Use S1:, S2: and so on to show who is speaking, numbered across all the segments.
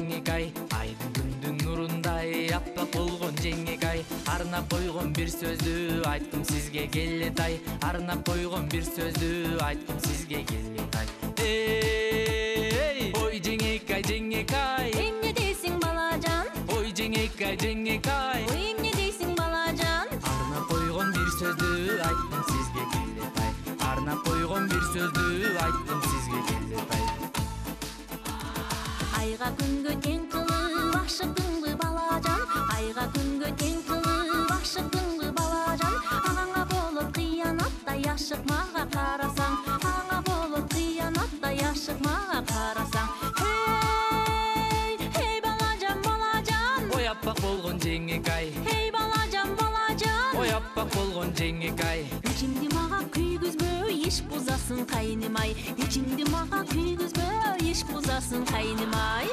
S1: жеңек ай, айдын күндүн нурундай аппак болгон жеңек ай, арнап койгон бир сөздү айткым сизге келет ай, арнап койгон бир сөздү айткым сизге келет ай. Ой жеңек ай,
S2: эмне дейсиң балажан?
S1: ой жеңек ай,
S2: Ой эмне дейсиң балажан?
S1: арнап койгон бир сөздү айттым сизге келет ай, арнап койгон бир сөздү айттым сизге келет ай.
S2: Айга күнгө тең кылып ашыктыңбы балажан? Айга күнгө тең кылып ашыктыңбы балажан? Аңа болуп кыянаттай ашык мага карасаң, аңа болуп кыянаттай ашык мага карасаң. Hey балажан, балажан.
S1: Ой аппак болгон жеңек ай,
S2: Hey балажан, балажан.
S1: ой аппак болгон жеңек ай.
S2: Ичимди мага күйгүзбө, иш бузасың кайным ай. Ичимди мага күйгүзбө, иш бузасың кайным ай.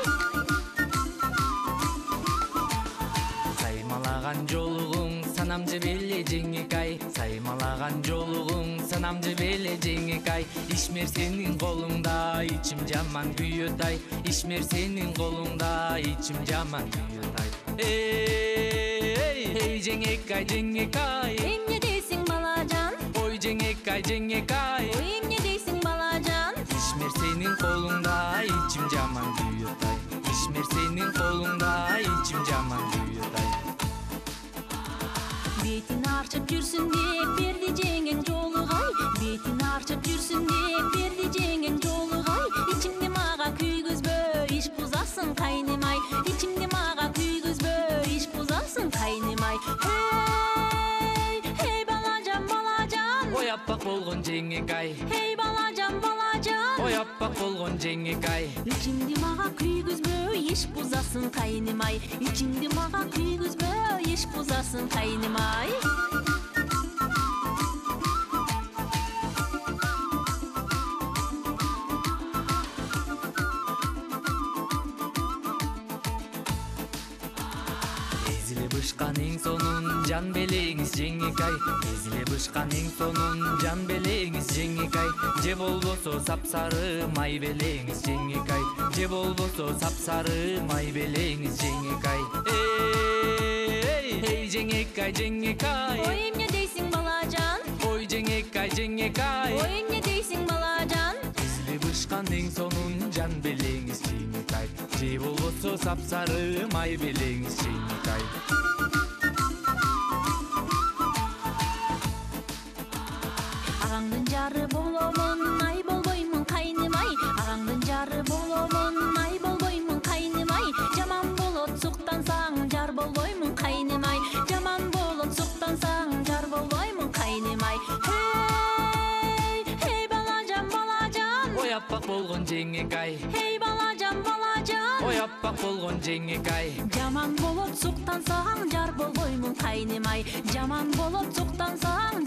S1: Саймалаган жолугуң санам жебеле жеңек ай, саймалаган жолугуң санам жебеле жеңек ай. Ишмер сенин колуңда ичим жаман күйөт ай, ишмер сенин колуңда ичим жаман күйөт ай. Эй жеңек ай,
S2: Эмне дейсиң балажан?
S1: ой жеңек ай,
S2: Ой эмне дейсиң балажан?
S1: ишмер сенин колуңда ичим жаман күйөт ай, ишмер сенин колуңда ичим жаман күйөт ай.
S2: Бетин арчып жүрсүн деп берди жеңең жолугай, бетин арчып жүрсүн деп берди жеңең жолугай. Ичимди мага күйгүзбө, иш бузасың кайным ай. Ичимди мага күйгүзбө, иш бузасың кайным ай. Hey балажан, балажан.
S1: Ой аппак болгон жеңек ай,
S2: Hey балажан, балажан.
S1: ой аппак болгон жеңек ай.
S2: Ичимди мага күйгүзбө, иш бузасың кайным ай. Ичимди мага күйгүзбө, иш бузасың кайным ай.
S1: Ezilip ышкан эң сонун жан белеңиз жеңек ай, ezilip ышкан эң сонун жан белеңиз жеңек ай. Же болбосо сапсары май белеңиз жеңек ай, же болбосо сапсары май белеңиз жеңек ай. Эй жеңек ай,
S2: Ой эмне дейсиң балажан?
S1: ой жеңек ай,
S2: Ой эмне дейсиң балажан?
S1: ezilip ышкан эң сонун жан белеңиз жеңек ай, же болбосо сапсары май белеңиз жеңек ай.
S2: Агаңдын жары боломун, ай болбоймун кайным ай. Агаңдын жары боломун, ай болбоймун кайным ай. Жаман болот суктансаң, жар болбоймун кайным ай. Жаман болот суктансаң, жар болбоймун кайным ай. Hey балажан, балажан.
S1: Ой аппак болгон жеңек ай,
S2: Hey балажан, балажан.
S1: ой аппак болгон жеңек ай.
S2: Жаман болот суктансаң, жар болбоймун кайным ай. Жаман болот суктансаң,